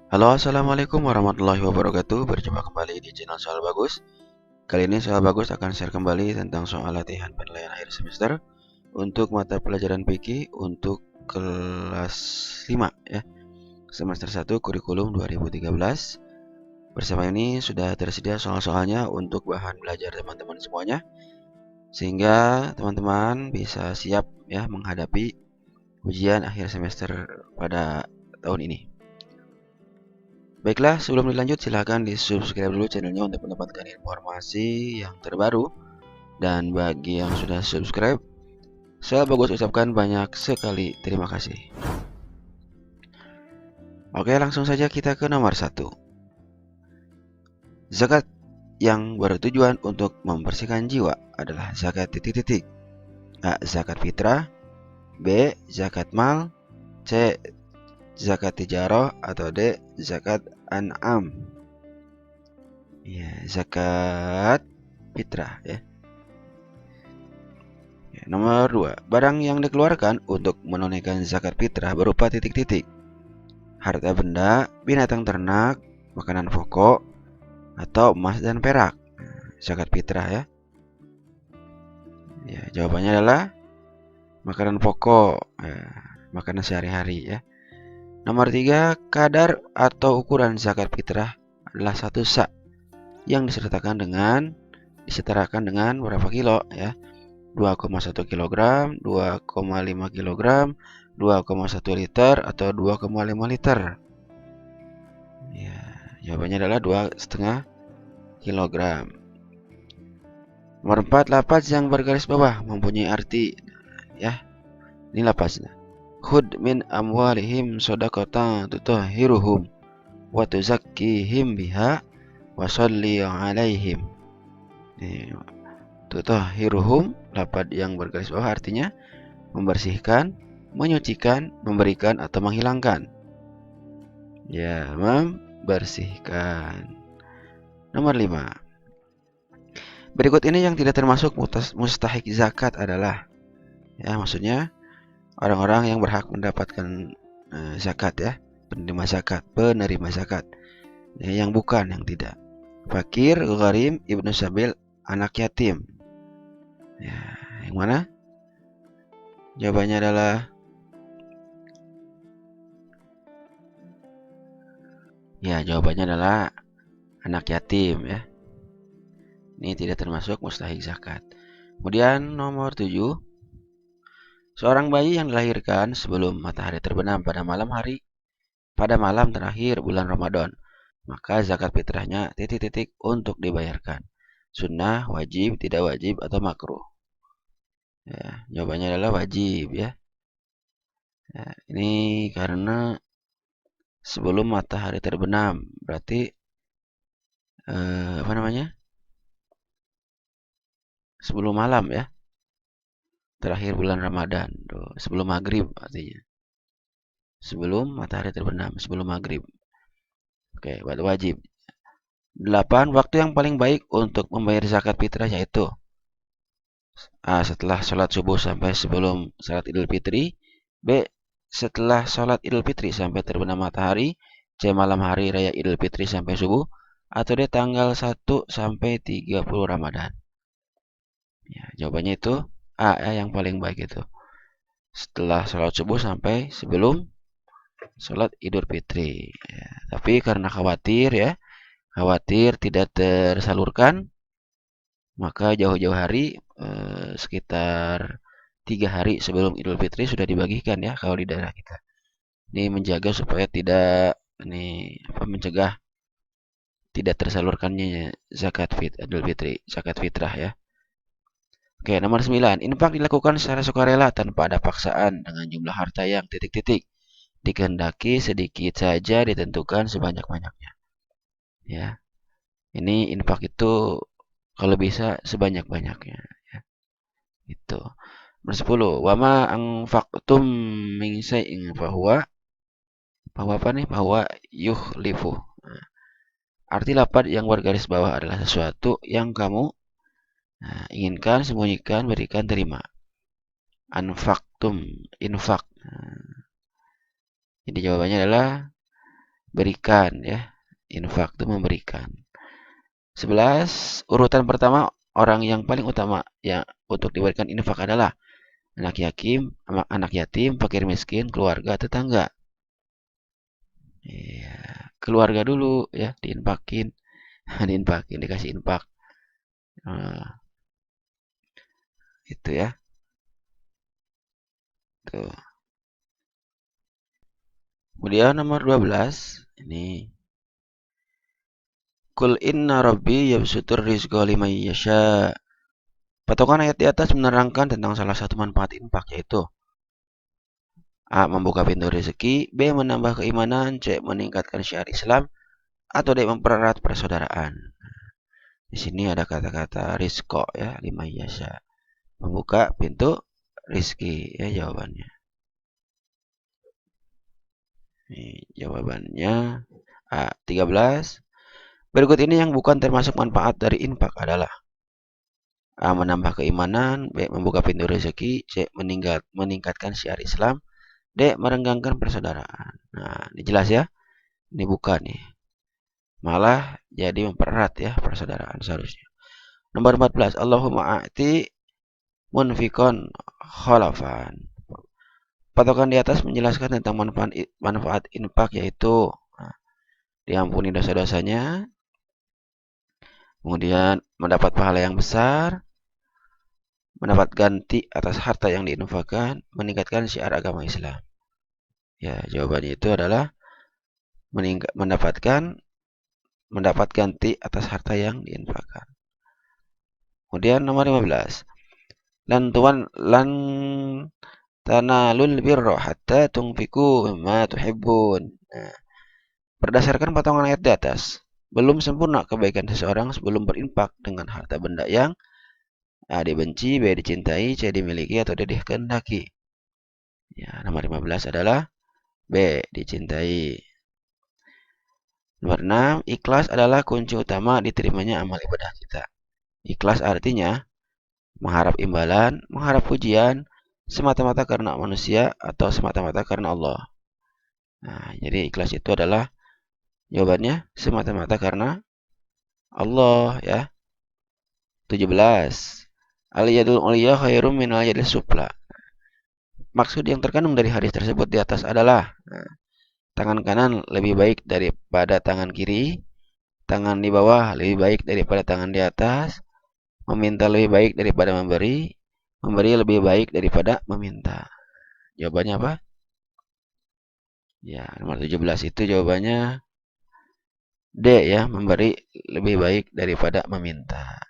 Halo, assalamualaikum warahmatullahi wabarakatuh. Berjumpa kembali di channel Soal Bagus. Kali ini Soal Bagus akan share kembali tentang soal latihan penilaian akhir semester untuk mata pelajaran fikih untuk kelas 5 ya. Semester 1 kurikulum 2013. Bersama ini sudah tersedia soal-soalnya untuk bahan belajar teman-teman semuanya, sehingga teman-teman bisa siap ya menghadapi ujian akhir semester pada tahun ini. Baiklah, sebelum dilanjut silahkan di subscribe dulu channelnya untuk mendapatkan informasi yang terbaru. Dan bagi yang sudah subscribe, saya bagus ucapkan banyak sekali terima kasih. Oke, langsung saja kita ke nomor 1. Zakat yang bertujuan untuk membersihkan jiwa adalah zakat titik-titik. A. Zakat fitrah. B. Zakat mal. C. Zakat tijarah. Atau D. Zakat an'am. Ya, zakat fitrah ya. Nomor 2. Barang yang dikeluarkan untuk menunaikan zakat fitrah berupa titik-titik. Harta benda, binatang ternak, makanan pokok, atau emas dan perak. Zakat fitrah ya. Ya, jawabannya adalah makanan pokok, makanan sehari-hari ya. Nomor 3. Kadar atau ukuran zakat fitrah adalah 1 sa' yang disertakan dengan berapa kilo ya? 2,1 kg, 2,5 kg, 2,1 liter, atau 2,5 liter. Ya, jawabannya adalah 2,5 kg. Nomor 4, lafaz yang bergaris bawah mempunyai arti ya. Ini lafaznya. Khud min amwalihim shadaqatan tutahhiruhum wa tuzakkihim biha wa sholli 'alaihim. Tutahhiruhum, lafaz yang bergaris bawah artinya membersihkan, menyucikan, memberikan, atau menghilangkan. Ya, membersihkan. Nomor 5. Berikut ini yang tidak termasuk mustahik zakat adalah, ya maksudnya orang-orang yang berhak mendapatkan zakat ya, penerima zakat. Ya, yang bukan, yang tidak. Fakir, gharim, ibnu sabil, anak yatim. Ya, yang mana? Jawabannya adalah anak yatim ya. Ini tidak termasuk mustahik zakat. Kemudian nomor 7. Seorang bayi yang dilahirkan sebelum matahari terbenam pada malam terakhir bulan Ramadan, maka zakat fitrahnya titik-titik untuk dibayarkan. Sunnah, wajib, tidak wajib, atau makruh. Ya, jawabannya adalah wajib ya. Ya, ini karena sebelum matahari terbenam, berarti sebelum malam ya, terakhir bulan Ramadan, sebelum maghrib artinya. Sebelum matahari terbenam, sebelum maghrib. Oke, wajib. 8. Waktu yang paling baik untuk membayar zakat fitrah yaitu A. Setelah sholat subuh sampai sebelum sholat idul fitri. B. Setelah sholat idul fitri sampai terbenam matahari. C. Malam hari raya idul fitri sampai subuh. Atau D. Tanggal 1 sampai 30 Ramadan. Ya, jawabannya itu A ya, yang paling baik itu. Setelah sholat subuh sampai sebelum sholat idul fitri. Ya, tapi karena khawatir tidak tersalurkan, maka jauh-jauh hari sekitar 3 hari sebelum Idul Fitri sudah dibagikan ya kalau di daerah kita. Ini menjaga supaya mencegah tidak tersalurkannya zakat Idul Fitri, zakat fitrah ya. Oke, nomor 9. Infak dilakukan secara sukarela tanpa ada paksaan dengan jumlah harta yang titik-titik. Dikehendaki sedikit saja, ditentukan sebanyak-banyaknya. Ya. Ini infak itu kalau bisa sebanyak-banyaknya ya. Itu. Nomor 10. Wama anfaqtum min syai'in fahuwa apa nih? Fahuwa yukhlifu. Nah, arti lafaz yang bergaris bawah adalah sesuatu yang kamu inginkan, sembunyikan, berikan, terima. Anfaqtum, infak. Jadi jawabannya adalah berikan ya. Infak itu memberikan. 11, urutan pertama orang yang paling utama yang untuk diberikan infak adalah anak yatim, fakir miskin, keluarga, tetangga. Iya, keluarga dulu ya, diinfakin, diinfakin, dikasih infak. Nah, itu ya. Tuh. Kemudian nomor 12, ini Kul inna rabbi yabsutur rizqa liman yasha. Patokan ayat di atas menerangkan tentang salah satu manfaat infak, yaitu A. Membuka pintu rezeki, B. Menambah keimanan, C. Meningkatkan syiar Islam, atau D. Mempererat persaudaraan. Di sini ada kata-kata rizqa ya, liman yasha. Membuka pintu rizki ya jawabannya. Ini jawabannya A. 13. Berikut ini yang bukan termasuk manfaat dari infak adalah A. Menambah keimanan, B. Membuka pintu rezeki, C. Meningkatkan syiar Islam, D. Merenggangkan persaudaraan. Nah, ini jelas ya. Ini bukan nih. Malah jadi mempererat ya persaudaraan seharusnya. Nomor 14. Allahumma a'ti munfikon khalafan. Patokan di atas menjelaskan tentang manfaat infak, yaitu diampuni dosa-dosanya, kemudian mendapat pahala yang besar, mendapat ganti atas harta yang diinfakkan, meningkatkan syiar agama Islam. Ya, jawabannya itu adalah mendapat ganti atas harta yang diinfakkan. Kemudian nomor 15. Lan tanalul birra hatta tunfiqu mimma tuhibbun. Nah, berdasarkan potongan ayat di atas, belum sempurna kebaikan seseorang sebelum berinfak dengan harta benda yang A. Dibenci, B. Dicintai, C. Dimiliki, atau D. Dikehendaki. Ya, nomor 15 adalah B. Dicintai. Nomor 6, ikhlas adalah kunci utama diterimanya amal ibadah kita. Ikhlas artinya mengharap imbalan, mengharap pujian, semata-mata karena manusia atau semata-mata karena Allah. Nah, jadi ikhlas itu adalah jawabannya semata-mata karena Allah ya. 17. Al-yadul ulya khairum minal yadis sufla. Maksud yang terkandung dari hadis tersebut di atas adalah tangan kanan lebih baik daripada tangan kiri, tangan di bawah lebih baik daripada tangan di atas, meminta lebih baik daripada memberi, memberi lebih baik daripada meminta. Jawabannya apa? Ya, nomor 17 itu jawabannya D ya, memberi lebih baik daripada meminta.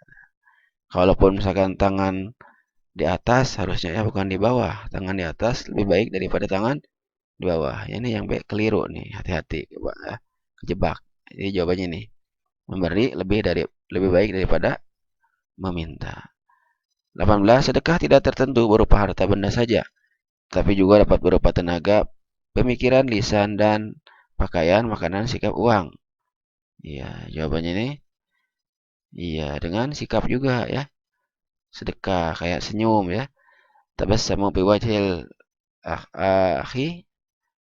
Kalaupun misalkan tangan di atas harusnya ya bukan di bawah. Tangan di atas lebih baik daripada tangan di bawah. Ini yang keliru nih, hati-hati ya. Kejebak. Jadi jawabannya nih, memberi lebih baik daripada meminta. 18. Sedekah tidak tertentu berupa harta benda saja, tapi juga dapat berupa tenaga, pemikiran, lisan, dan pakaian, makanan, sikap, uang. Iya, jawabannya nih, iya dengan sikap juga ya. Sedekah kayak senyum ya. Tabassamu biwajhil akhi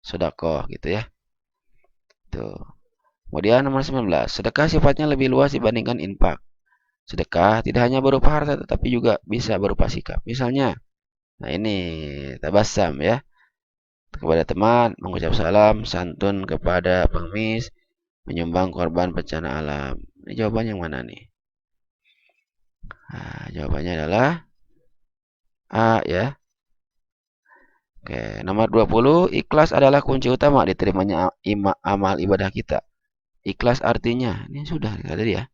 sedekah gitu ya. Tuh. Kemudian nomor 19. Sedekah sifatnya lebih luas dibandingkan infak. Sedekah tidak hanya berupa harta tetapi juga bisa berupa sikap. Misalnya, nah ini tabassam ya. Kepada teman, mengucap salam, santun kepada pengemis, menyumbang korban bencana alam. Ini jawabannya yang mana nih? Nah, jawabannya adalah A ya. Oke, nomor 20, ikhlas adalah kunci utama diterimanya amal ibadah kita. Ikhlas artinya, ini sudah tadi ya,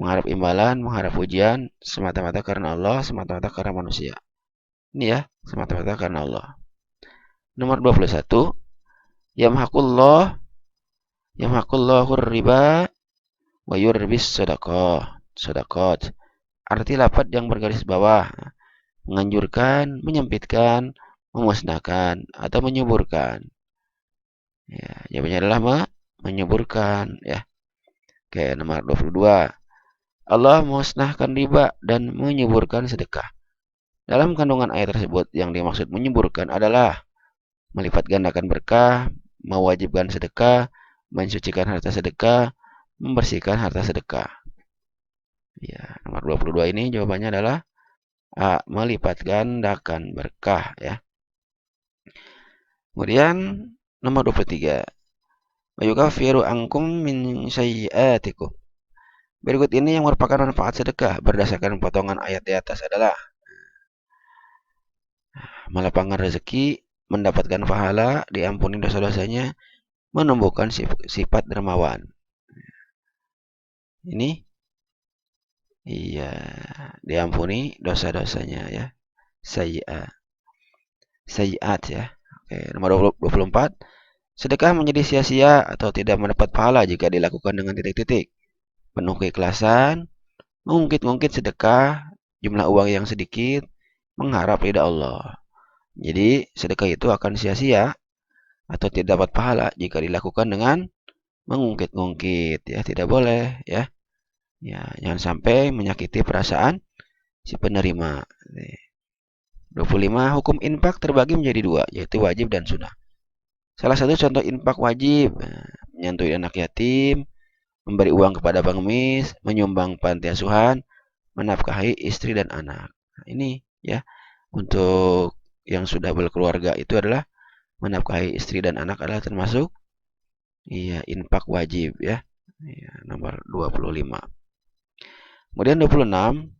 mengharap imbalan, mengharap pujian, semata-mata karena Allah, semata-mata karena manusia. Ini ya, semata-mata karena Allah. Nomor 21, yamhaqullahu riba wa yurbis sadaqat. Arti lafaz yang bergaris bawah, menganjurkan, menyempitkan, memusnahkan, atau menyuburkan. Ya, jawabannya adalah menyuburkan ya. Oke, nomor 22. Allah memusnahkan riba dan menyuburkan sedekah. Dalam kandungan ayat tersebut yang dimaksud menyuburkan adalah melipat gandakan berkah, mewajibkan sedekah, mensucikan harta sedekah, membersihkan harta sedekah. Ya, nomor 22 ini jawabannya adalah A. Melipat gandakan berkah ya. Kemudian nomor 23. Wayukaffiru ankum min sayyi'atikum. Berikut ini yang merupakan manfaat sedekah berdasarkan potongan ayat di atas adalah melapangkan rezeki, mendapatkan pahala, diampuni dosa-dosanya, menumbuhkan sifat dermawan. Ini iya, diampuni dosa-dosanya ya. Sayyi'at ya. Oke, nomor 24. Sedekah menjadi sia-sia atau tidak mendapat pahala jika dilakukan dengan titik-titik. Penuh keikhlasan, mengungkit-ungkit sedekah, jumlah uang yang sedikit, mengharap ridha Allah. Jadi sedekah itu akan sia-sia atau tidak dapat pahala jika dilakukan dengan mengungkit-ungkit ya, tidak boleh ya. Ya, jangan sampai menyakiti perasaan si penerima. 25. Hukum infak terbagi menjadi dua, yaitu wajib dan sunnah. Salah satu contoh infak wajib, menyantuni anak yatim, memberi uang kepada pengemis, menyumbang panti asuhan, menafkahi istri dan anak. Nah, ini ya, untuk yang sudah berkeluarga itu adalah menafkahi istri dan anak adalah termasuk iya infak wajib ya. Iya, nomor 25. Kemudian 26,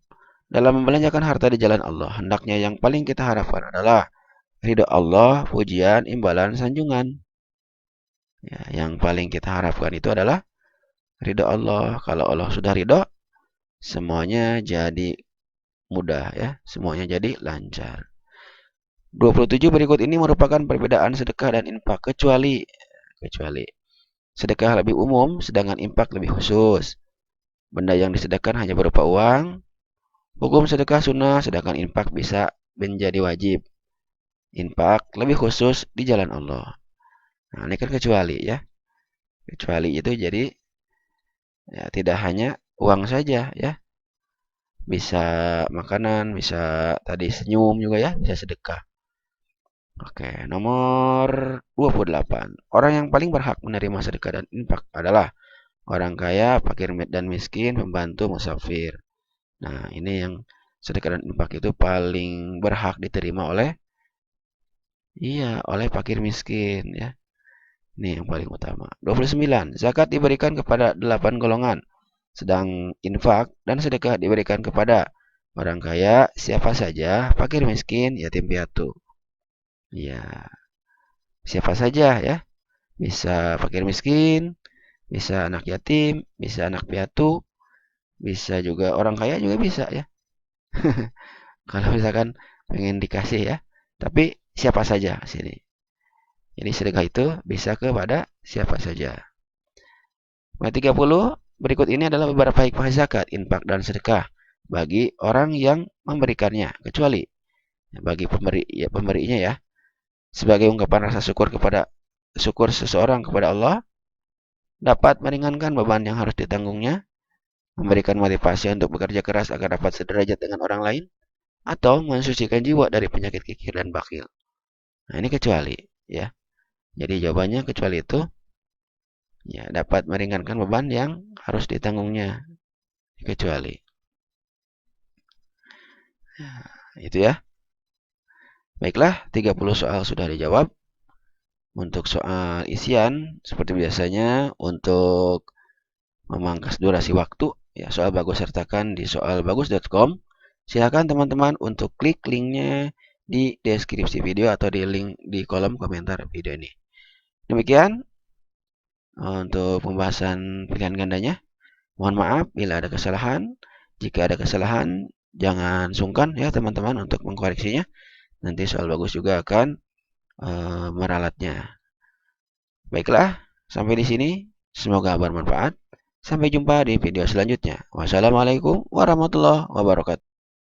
dalam membelanjakan harta di jalan Allah, hendaknya yang paling kita harapkan adalah ridho Allah, pujian, imbalan, sanjungan. Ya, yang paling kita harapkan itu adalah ridho Allah. Kalau Allah sudah ridho, semuanya jadi mudah ya, semuanya jadi lancar. 27 berikut ini merupakan perbedaan sedekah dan infak kecuali sedekah lebih umum sedangkan infak lebih khusus. Benda yang disedekahkan hanya berupa uang. Hukum sedekah sunnah sedangkan infak bisa menjadi wajib. Infak lebih khusus di jalan Allah. Nah, ini kan kecuali ya. Kecuali itu jadi ya, tidak hanya uang saja ya. Bisa makanan, bisa tadi senyum juga ya, bisa sedekah. Oke, nomor 28. Orang yang paling berhak menerima sedekah dan infak adalah orang kaya, fakir dan miskin, pembantu, musafir. Nah, ini yang sedekah dan infak itu paling berhak diterima oleh oleh fakir miskin ya. Ini yang paling utama. 29. Zakat diberikan kepada 8 golongan. Sedang infak dan sedekah diberikan kepada orang kaya, siapa saja, fakir miskin, yatim piatu. Ya, siapa saja ya. Bisa fakir miskin, bisa anak yatim, bisa anak piatu, bisa juga orang kaya juga bisa ya. Kalau misalkan pengen dikasih ya. Tapi siapa saja sini. Jadi sedekah itu bisa kepada siapa saja. Nomor 30, berikut ini adalah beberapa hikmah zakat, infak dan sedekah bagi orang yang memberikannya, kecuali bagi pemberinya ya. Sebagai ungkapan rasa syukur seseorang kepada Allah, dapat meringankan beban yang harus ditanggungnya, memberikan motivasi untuk bekerja keras agar dapat sederajat dengan orang lain, atau mensucikan jiwa dari penyakit kikir dan bakil. Nah, ini kecuali ya. Jadi jawabannya kecuali itu ya dapat meringankan beban yang harus ditanggungnya, kecuali. Nah, itu ya. Baiklah, 30 soal sudah dijawab. Untuk soal isian seperti biasanya untuk memangkas durasi waktu ya, soal bagus sertakan di soalbagus.com. Silakan teman-teman untuk klik linknya di deskripsi video atau di link di kolom komentar video ini. Demikian untuk pembahasan pilihan gandanya. Mohon maaf bila ada kesalahan. Jika ada kesalahan, jangan sungkan ya teman-teman untuk mengkoreksinya. Nanti soal bagus juga akan meralatnya. Baiklah, sampai di sini. Semoga bermanfaat. Sampai jumpa di video selanjutnya. Wassalamualaikum warahmatullahi wabarakatuh.